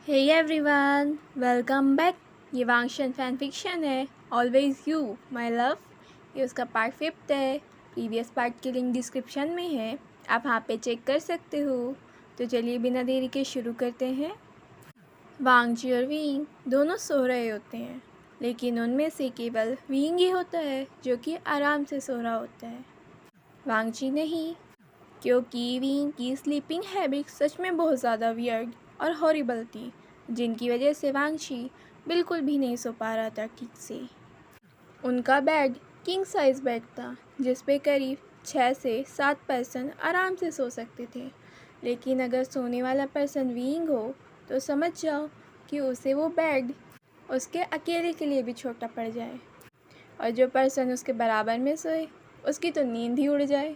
Hey everyone, welcome back. ये वांगशन fan fiction है, always you my love. ये उसका पार्ट 5 है। प्रीवियस पार्ट की लिंक डिस्क्रिप्शन में है, आप वहाँ पे चेक कर सकते हो। तो चलिए बिना देरी के शुरू करते हैं। वांगजी और विंग दोनों सो रहे होते हैं, लेकिन उनमें से केवल विंग ही होता है जो कि आराम से सो रहा होता है, वांगजी नहीं, क्योंकि विंग की स्लीपिंग हैबिट सच में बहुत ज़्यादा वियर्ड और हॉरिबल थी, जिनकी वजह से वांगशी बिल्कुल भी नहीं सो पा रहा था ठीक से। उनका बेड किंग साइज़ बेड था, जिस पे करीब 6 से 7 पर्सन आराम से सो सकते थे। लेकिन अगर सोने वाला पर्सन विंग हो तो समझ जाओ कि उसे वो बेड उसके अकेले के लिए भी छोटा पड़ जाए, और जो पर्सन उसके बराबर में सोए उसकी तो नींद ही उड़ जाए।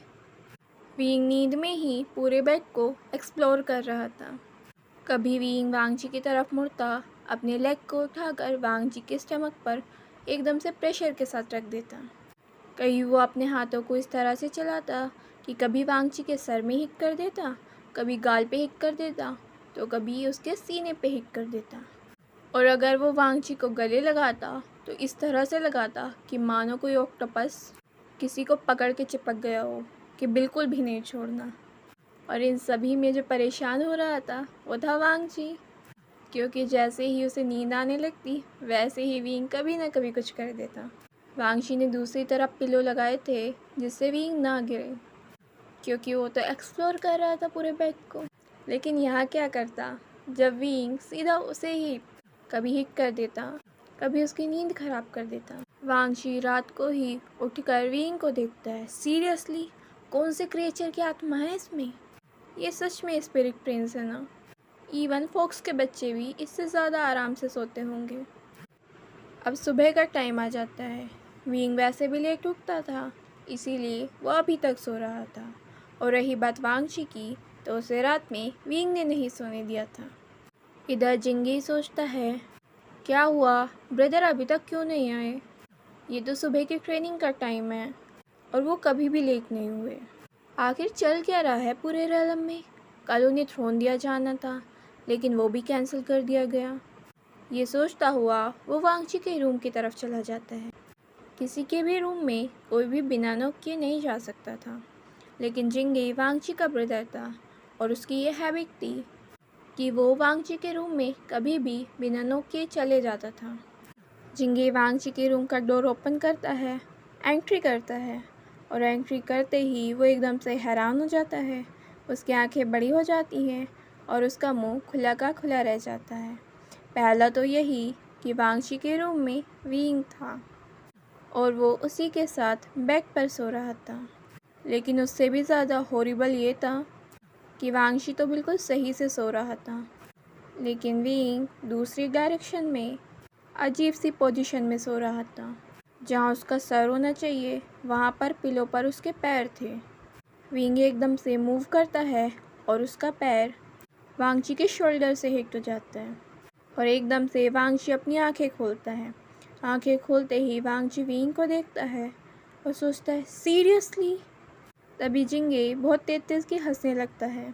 विंग नींद में ही पूरे बेड को एक्सप्लोर कर रहा था। कभी विंग वांगजी की तरफ मुड़ता, अपने लेग को उठाकर वांगजी के स्टमक पर एकदम से प्रेशर के साथ रख देता। कहीं वो अपने हाथों को इस तरह से चलाता कि कभी वांगजी के सर में हिट कर देता, कभी गाल पे हिट कर देता, तो कभी उसके सीने पे हिट कर देता। और अगर वो वांगजी को गले लगाता तो इस तरह से लगाता कि मानो कोई ऑक्टोपस किसी को पकड़ के चिपक गया हो, कि बिल्कुल भी नहीं छोड़ना। और इन सभी में जो परेशान हो रहा था वो था वांगजी, क्योंकि जैसे ही उसे नींद आने लगती वैसे ही विंग कभी ना कभी कुछ कर देता। वांगशी ने दूसरी तरफ पिलो लगाए थे जिससे विंग ना गिरे, क्योंकि वो तो एक्सप्लोर कर रहा था पूरे बेड को। लेकिन यहाँ क्या करता, जब विंग सीधा उसे ही कभी हिट कर देता, कभी उसकी नींद खराब कर देता। वांगशी रात को ही उठकर विंग को देखता है। सीरियसली, कौन से क्रिएचर की आत्मा है इसमें? ये सच में स्पिरिट प्रिंस है ना? इवन फॉक्स के बच्चे भी इससे ज़्यादा आराम से सोते होंगे। अब सुबह का टाइम आ जाता है। विंग वैसे भी लेट उठता था, इसीलिए वह अभी तक सो रहा था। और रही बात वांगशी की, तो उसे रात में विंग ने नहीं सोने दिया था। इधर जिंगी सोचता है, क्या हुआ ब्रदर, अभी तक क्यों नहीं आए? ये तो सुबह की ट्रेनिंग का टाइम है और वो कभी भी लेट नहीं हुए। आखिर चल क्या रहा है पूरे रैलम में? कल उन्हें थ्रोन दिया जाना था, लेकिन वो भी कैंसिल कर दिया गया। ये सोचता हुआ वो वांगची के रूम की तरफ चला जाता है। किसी के भी रूम में कोई भी बिना नॉक किए नहीं जा सकता था, लेकिन जिंगे वांगची का ब्रदर था और उसकी ये हैबिट थी कि वो वांगची के रूम में कभी भी बिना नॉक किए चले जाता था। जिंगे वांगची के रूम का डोर ओपन करता है, एंट्री करता है, और एंट्री करते ही वो एकदम से हैरान हो जाता है। उसकी आंखें बड़ी हो जाती हैं और उसका मुंह खुला का खुला रह जाता है। पहला तो यही कि वांगशी के रूम में विंग था और वो उसी के साथ बेड पर सो रहा था। लेकिन उससे भी ज़्यादा हॉरिबल ये था कि वांगशी तो बिल्कुल सही से सो रहा था, लेकिन विंग दूसरी डायरेक्शन में अजीब सी पोजीशन में सो रहा था। जहाँ उसका सर होना चाहिए वहाँ पर पिलो पर उसके पैर थे। विंग एकदम से मूव करता है और उसका पैर वांगची के शोल्डर से हिट हो जाता है, और एकदम से वांगची अपनी आंखें खोलता है। आंखें खोलते ही वांगची विंग को देखता है और सोचता है, सीरियसली? तभी जिंगे बहुत तेज की हंसने लगता है।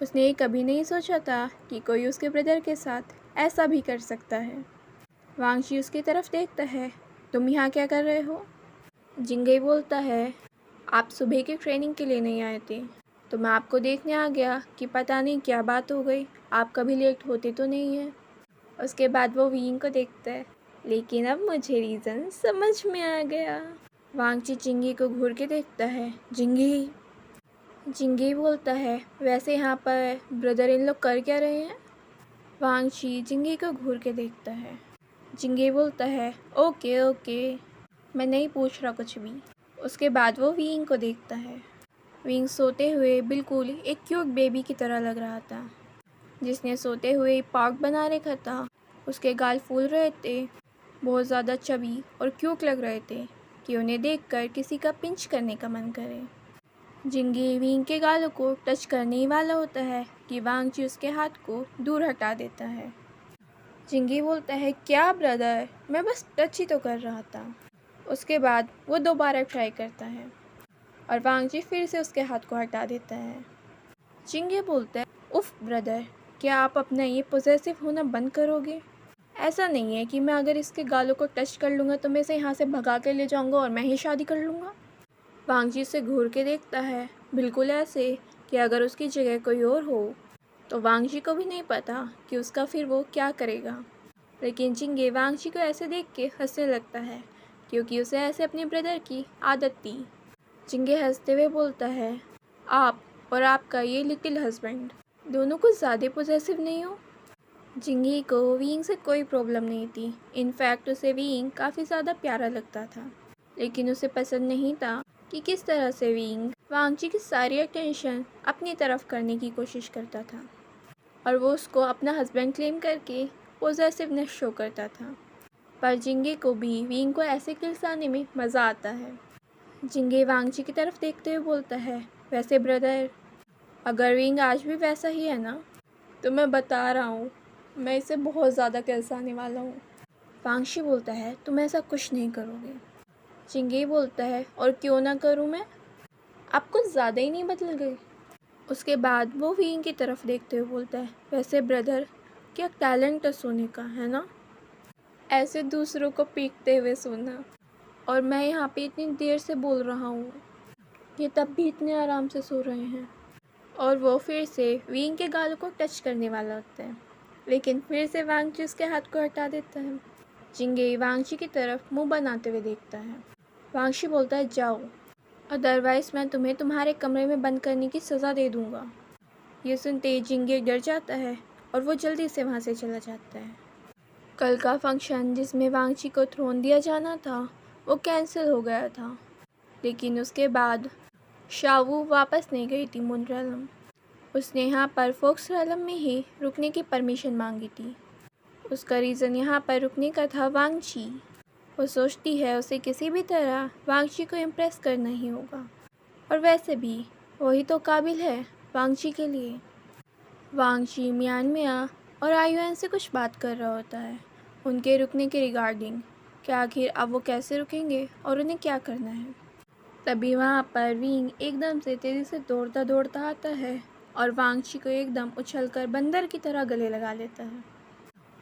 उसने ये कभी नहीं सोचा था कि कोई उसके ब्रदर के साथ ऐसा भी कर सकता है। वांगशी उसकी तरफ देखता है, तुम यहाँ क्या कर रहे हो? जिंगे बोलता है, आप सुबह की ट्रेनिंग के लिए नहीं आए थे, तो मैं आपको देखने आ गया कि पता नहीं क्या बात हो गई, आप कभी लेट होते तो नहीं हैं। उसके बाद वो विंग को देखता है, लेकिन अब मुझे रीज़न समझ में आ गया। वांगची जिंगे को घूर के देखता है, जिंगे। जिंगे बोलता है, वैसे यहाँ पर ब्रदर इन लोग कर क्या रहे हैं? वांगची जिंगे को घूर के देखता है। जिंगे बोलता है, ओके ओके, मैं नहीं पूछ रहा कुछ भी। उसके बाद वो विंग को देखता है। विंग सोते हुए बिल्कुल एक क्यूट बेबी की तरह लग रहा था, जिसने सोते हुए पार्क बना रखा था। उसके गाल फूल रहे थे, बहुत ज़्यादा चबी और क्यूट लग रहे थे कि उन्हें देखकर किसी का पिंच करने का मन करे। जिंगे विंग के गालों को टच करने ही वाला होता है कि वांगची उसके हाथ को दूर हटा देता है। जिंगे बोलता है, क्या ब्रदर, मैं बस टच ही तो कर रहा था। उसके बाद वो दोबारा ट्राई करता है और वांगची फिर से उसके हाथ को हटा देता है। जिंगे बोलता है, उफ ब्रदर, क्या आप अपना ये पॉसेसिव होना बंद करोगे? ऐसा नहीं है कि मैं अगर इसके गालों को टच कर लूँगा तो मैं इसे यहाँ से भगा के ले जाऊँगा और मैं ही शादी कर लूँगा। वांग जी उसे घूर के देखता है, बिल्कुल ऐसे कि अगर उसकी जगह कोई और हो तो वांग जी को भी नहीं पता कि उसका फिर वो क्या करेगा। लेकिन जिंगे वांग जी को ऐसे देख के हंसने लगता है क्योंकि उसे ऐसे अपने ब्रदर की आदत थी। जिंगे हंसते हुए बोलता है, आप और आपका ये लिटिल हस्बैंड दोनों कुछ ज़्यादा पॉसेसिव नहीं हो? जिंगी को वीइंग से कोई प्रॉब्लम नहीं थी। इनफैक्ट उसे वीइंग काफ़ी ज़्यादा प्यारा लगता था, लेकिन उसे पसंद नहीं था कि किस तरह से वीइंग वांग जी की सारी अटेंशन अपनी तरफ करने की कोशिश करता था और वो उसको अपना हस्बैंड क्लेम करके पॉसेसिवनेस शो करता था। पर जिंगे को भी वीइंग को ऐसे किलसाने में मज़ा आता है। जिंगे वांग जी की तरफ देखते हुए बोलता है, वैसे ब्रदर, अगर वीइंग आज भी वैसा ही है ना तो मैं बता रहा हूँ मैं इसे बहुत ज़्यादा किलसाने वाला हूँ। वांग जी बोलता है, तुम ऐसा कुछ नहीं करोगे। जिंगे बोलता है, और क्यों ना करूँ मैं? आप कुछ ज़्यादा ही नहीं बदल गए। उसके बाद वो वीइंग की तरफ देखते हुए बोलता है, वैसे ब्रदर, क्या टैलेंट है सोने का, है ना? ऐसे दूसरों को पीटते हुए सोना। और मैं यहाँ पे इतनी देर से बोल रहा हूँ, ये तब भी इतने आराम से सो रहे हैं। और वो फिर से वीइंग के गालों को टच करने वाला होता है, लेकिन फिर से वांग जी उसके हाथ को हटा देता है। जिंगे वांग जी की तरफ मुंह बनाते हुए देखता है। वांग जी बोलता है, जाओ, अदरवाइज़ मैं तुम्हें तुम्हारे कमरे में बंद करने की सज़ा दे दूँगा। ये सुनते जिंगे डर जाता है और वो जल्दी से वहाँ से चला जाता है। कल का फंक्शन जिसमें वांग जी को थ्रोन दिया जाना था वो कैंसिल हो गया था, लेकिन उसके बाद शावू वापस नहीं गई थी मुनरलम। उसने यहाँ पर फोक्सरलम में ही रुकने की परमिशन मांगी थी। उसका रीज़न यहाँ पर रुकने का था वांग जी। वो सोचती है उसे किसी भी तरह वांग जी को इम्प्रेस करना ही होगा, और वैसे भी वही तो काबिल है वांग जी के लिए। वांग जी म्यांमार और आयुआन से कुछ बात कर रहा होता है उनके रुकने के रिगार्डिंग, कि आखिर अब वो कैसे रुकेंगे और उन्हें क्या करना है। तभी वहाँ पर वीइंग एकदम से तेज़ी से दौड़ता दौड़ता आता है और वांग जी को एकदम उछलकर बंदर की तरह गले लगा लेता है।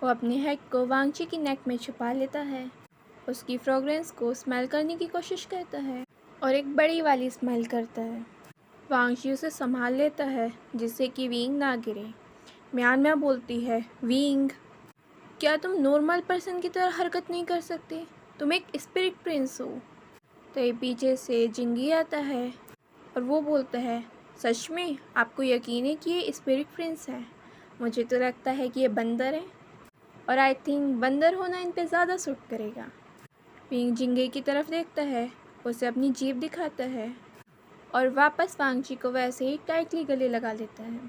वो अपने हेड को वांग जी की नेक में छुपा लेता है, उसकी फ्रेग्रेंस को स्मेल करने की कोशिश करता है और एक बड़ी वाली स्मेल करता है। वांग जी उसे संभाल लेता है जिससे कि वीइंग ना गिरे। म्यांमार बोलती है, वीइंग, क्या तुम नॉर्मल पर्सन की तरह हरकत नहीं कर सकते? तुम एक स्पिरिट प्रिंस हो। तो ये पीछे से जिंगी आता है और वो बोलता है, सच में आपको यकीन है कि ये स्पिरिट प्रिंस है? मुझे तो लगता है कि ये बंदर है, और आई थिंक बंदर होना इन पे ज़्यादा सूट करेगा। वीइंग जिंगे की तरफ देखता है, उसे अपनी जीभ दिखाता है और वापस वांग जी को वैसे ही टाइटली गले लगा लेता है।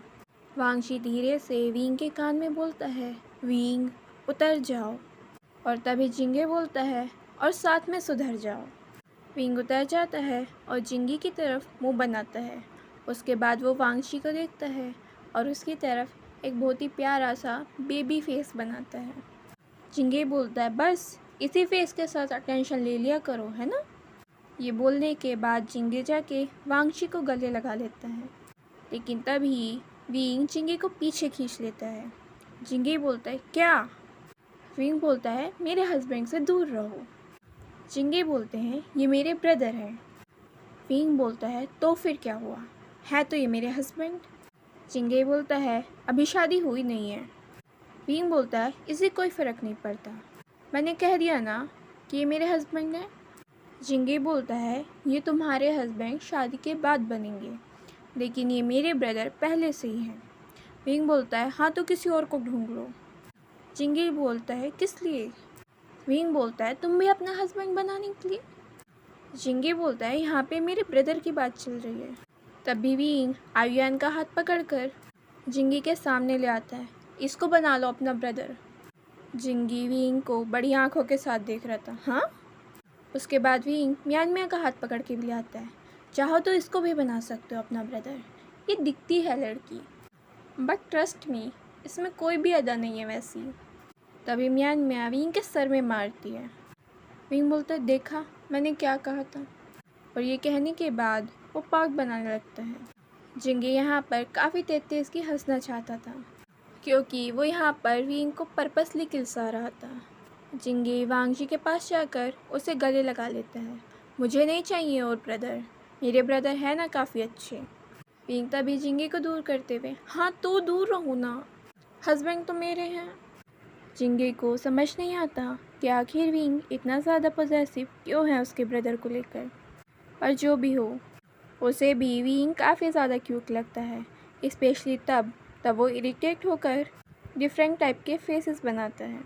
वांग जी धीरे से वीइंग के कान में बोलता है, वीइंग, उतर जाओ। और तभी जिंगे बोलता है, और साथ में सुधर जाओ। वीइंग उतर जाता है और जिंगी की तरफ मुंह बनाता है। उसके बाद वो वांग जी को देखता है और उसकी तरफ एक बहुत ही प्यारा सा बेबी फेस बनाता है। जिंगे बोलता है, बस इसी फेस के साथ अटेंशन ले लिया करो, है ना? ये बोलने के बाद जिंगे जाके वांग जी को गले लगा लेता है, लेकिन तभी वीइंग जिंगे को पीछे खींच लेता है। जिंगे बोलता है, क्या? वीइंग बोलता है, मेरे हस्बैंड से दूर रहो। जिंगे बोलते हैं, ये मेरे ब्रदर हैं। वीइंग बोलता है, तो फिर क्या हुआ, है तो ये मेरे हस्बैंड। जिंगे बोलता है, अभी शादी हुई नहीं है। वीइंग बोलता है, इससे कोई फ़र्क नहीं पड़ता, मैंने कह दिया ना कि ये मेरे हस्बैंड हैं। जिंगे बोलता है, ये तुम्हारे हस्बैंड शादी के बाद बनेंगे, लेकिन ये मेरे ब्रदर पहले से ही हैं। वीइंग बोलता है, हाँ तो किसी और को ढूंढ लो। जिंगे बोलता है, किस लिए? वीइंग बोलता है, तुम भी अपना हस्बैंड बनाने के लिए। जिंगे बोलता है, यहाँ पे मेरे ब्रदर की बात चल रही है। तभी वीइंग आयुआन का हाथ पकड़कर जिंगी के सामने ले आता है, इसको बना लो अपना ब्रदर। जिंगी वीइंग को बड़ी आंखों के साथ देख रहा था। हाँ? उसके बाद वीइंग म्यांमार का हाथ पकड़ के भी ले आता है, चाहो तो इसको भी बना सकते हो अपना ब्रदर, ये दिखती है लड़की, बट ट्रस्ट मी, इसमें कोई भी अदा नहीं है वैसी। तभी म्यांमार वीइंग के सर में मारती है। वीइंग बोलता है, देखा मैंने क्या कहा था। और ये कहने के बाद वो पार्क बनाने लगता है। जिंगे यहाँ पर काफ़ी तेज तेज़ की हंसना चाहता था, क्योंकि वो यहाँ पर विंग को पर्पसली किलसा रहा था। जिंगे वांगजी के पास जाकर उसे गले लगा लेता है। मुझे नहीं चाहिए और ब्रदर, मेरे ब्रदर है ना काफ़ी अच्छे। विंग तभी जिंगे को दूर करते हुए, हाँ तो दूर रहो ना, हस्बैंड तो मेरे हैं। जिंगे को समझ नहीं आता कि आखिर विंग इतना ज़्यादा पॉसेसिव क्यों है उसके ब्रदर को लेकर। पर जो भी हो, उसे भी विंग काफ़ी ज़्यादा क्यूट लगता है, स्पेशली तब वो इरिटेट होकर डिफरेंट टाइप के फेसेस बनाता है।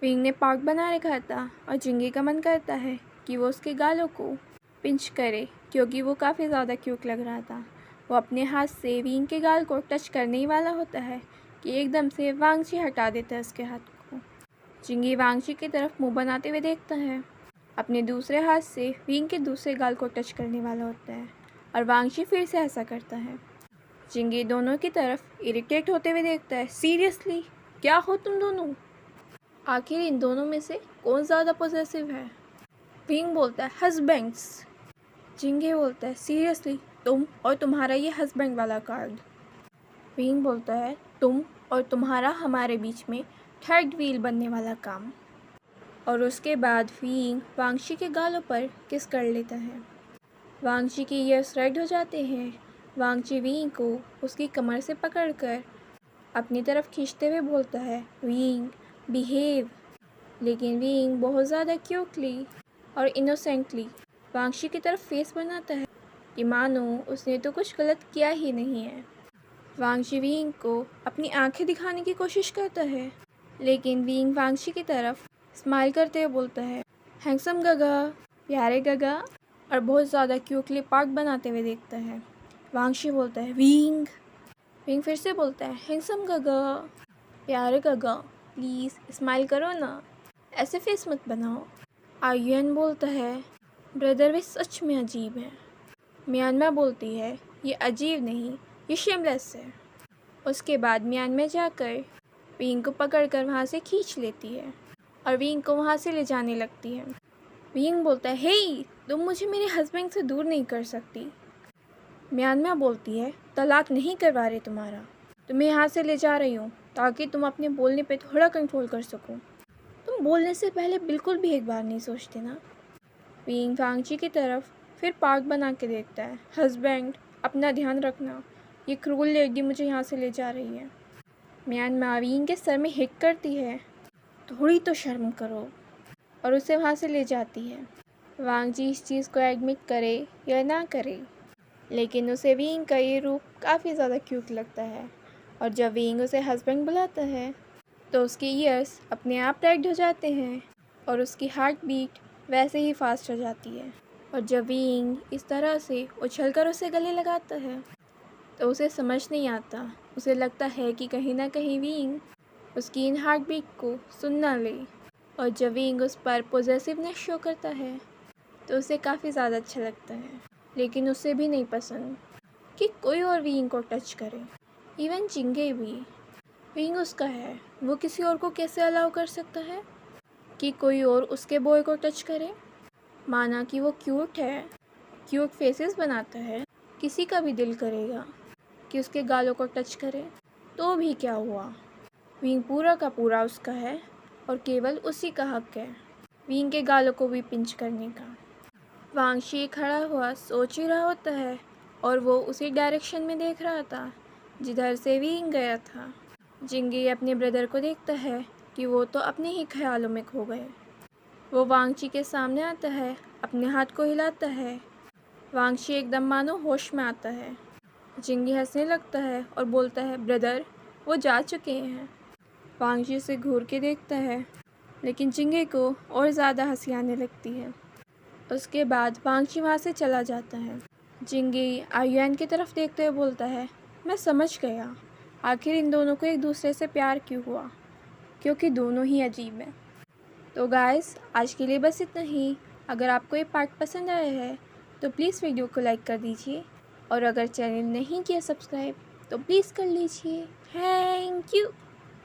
विंग ने पार्क बना रखा था और जिंगे का मन करता है कि वो उसके गालों को पिंच करे, क्योंकि वो काफ़ी ज़्यादा क्यूट लग रहा था। वो अपने हाथ से विंग के गाल को टच करने ही वाला होता है कि एकदम से वांगजी हटा देता है उसके हाथ को। जिंगे वांगजी की तरफ मुंह बनाते हुए देखता है। अपने दूसरे हाथ से विंग के दूसरे गाल को टच करने वाला होता है और वांगजी फिर से ऐसा करता है। जिंगे दोनों की तरफ इरिटेट होते हुए देखता है। सीरियसली, क्या हो तुम दोनों? आखिर इन दोनों में से कौन ज़्यादा पॉसेसिव है? विंग बोलता है हस्बैंड्स। जिंगे बोलता है सीरियसली, तुम और तुम्हारा ये हस्बैंड वाला कार्ड। विंग बोलता है तुम और तुम्हारा हमारे बीच में थर्ड व्हील बनने वाला काम। और उसके बाद विंग वांगजी के गालों पर किस कर लेता है। वांगजी के ईयर्स रेड हो जाते हैं। वांगजी विंग को उसकी कमर से पकड़कर अपनी तरफ खींचते हुए बोलता है विंग बिहेव। लेकिन विंग बहुत ज़्यादा क्यूटली और इनोसेंटली वांगजी की तरफ फेस बनाता है कि मानो उसने तो कुछ गलत किया ही नहीं है। वांगजी विंग को अपनी आंखें दिखाने की कोशिश करता है, लेकिन विंग वांगजी की तरफ स्माइल करते हुए बोलता है हैंडसम गगा, प्यारे गगा, और बहुत ज़्यादा क्यूटली पार्क बनाते हुए देखता है। वांगजी बोलता है विंग। विंग फिर से बोलता है हैंडसम गगा, प्यारे गगा, प्लीज़ स्माइल करो ना, ऐसे फेस मत बनाओ। आयुन बोलता है ब्रदर वे सच में अजीब है। म्यांमा बोलती है ये अजीब नहीं, ये शेमलेस है। उसके बाद म्यांमा जाकर विंग को पकड़कर वहाँ से खींच लेती है और विंग को वहाँ से ले जाने लगती है। विंग बोलता है हे, तुम मुझे मेरे हस्बैंड से दूर नहीं कर सकती। म्यांमा बोलती है तलाक नहीं करवा रहे तुम्हारा, तुम्हें यहाँ से ले जा रही हूँ ताकि तुम अपने बोलने पे थोड़ा कंट्रोल कर सको। तुम बोलने से पहले बिल्कुल भी एक बार नहीं सोचते ना। विंग वांगजी की तरफ फिर पार्क बना के देखता है। हस्बैंड अपना ध्यान रखना, ये क्रूल लेडी मुझे यहाँ से ले जा रही है। म्यांमा विंग के सर में हिट करती है, थोड़ी तो शर्म करो, और उसे वहाँ से ले जाती है। वांगजी इस चीज़ को एडमिट करे या ना करे, लेकिन उसे विंग का ये रूप काफ़ी ज़्यादा क्यूट लगता है। और जब विंग उसे हस्बैंड बुलाता है तो उसके ईयर्स अपने आप रेड हो जाते हैं और उसकी हार्ट बीट वैसे ही फास्ट हो जाती है। और जब विंग इस तरह से उछलकर उसे गले लगाता है तो उसे समझ नहीं आता। उसे लगता है कि कहीं ना कहीं विंग उसकी इन हार्ट बीट को सुन ना ले। और जब विंग उस पर पॉसेसिवनेस शो करता है तो उसे काफ़ी ज़्यादा अच्छा लगता है, लेकिन उसे भी नहीं पसंद कि कोई और विंग को टच करे। इवन जिंगे भी, विंग उसका है, वो किसी और को कैसे अलाउ कर सकता है कि कोई और उसके बॉय को टच करे। माना कि वो क्यूट है, क्यूट फेसेस बनाता है, किसी का भी दिल करेगा कि उसके गालों को टच करे, तो भी क्या हुआ, विंग पूरा का पूरा उसका है और केवल उसी का हक है विंग के गालों को भी पिंच करने का। वांगजी खड़ा हुआ सोच ही रहा होता है और वो उसी डायरेक्शन में देख रहा था जिधर से विंग गया था। जिंगे अपने ब्रदर को देखता है कि वो तो अपने ही ख्यालों में खो गए। वो वांगजी के सामने आता है, अपने हाथ को हिलाता है। वांगजी एकदम मानो होश में आता है। जिंगे हंसने लगता है और बोलता है ब्रदर वो जा चुके हैं। वांगजी उसे घूर के देखता है, लेकिन जिंगे को और ज़्यादा हंसी आने लगती है। उसके बाद वांगजी वहाँ से चला जाता है। जिंगे आयुन की तरफ देखते हुए बोलता है मैं समझ गया आखिर इन दोनों को एक दूसरे से प्यार क्यों हुआ, क्योंकि दोनों ही अजीब हैं। तो गाइस आज के लिए बस इतना ही। अगर आपको ये पार्ट पसंद आया है तो प्लीज़ वीडियो को लाइक कर दीजिए, और अगर चैनल नहीं किया सब्सक्राइब तो प्लीज़ कर लीजिए। Thank you.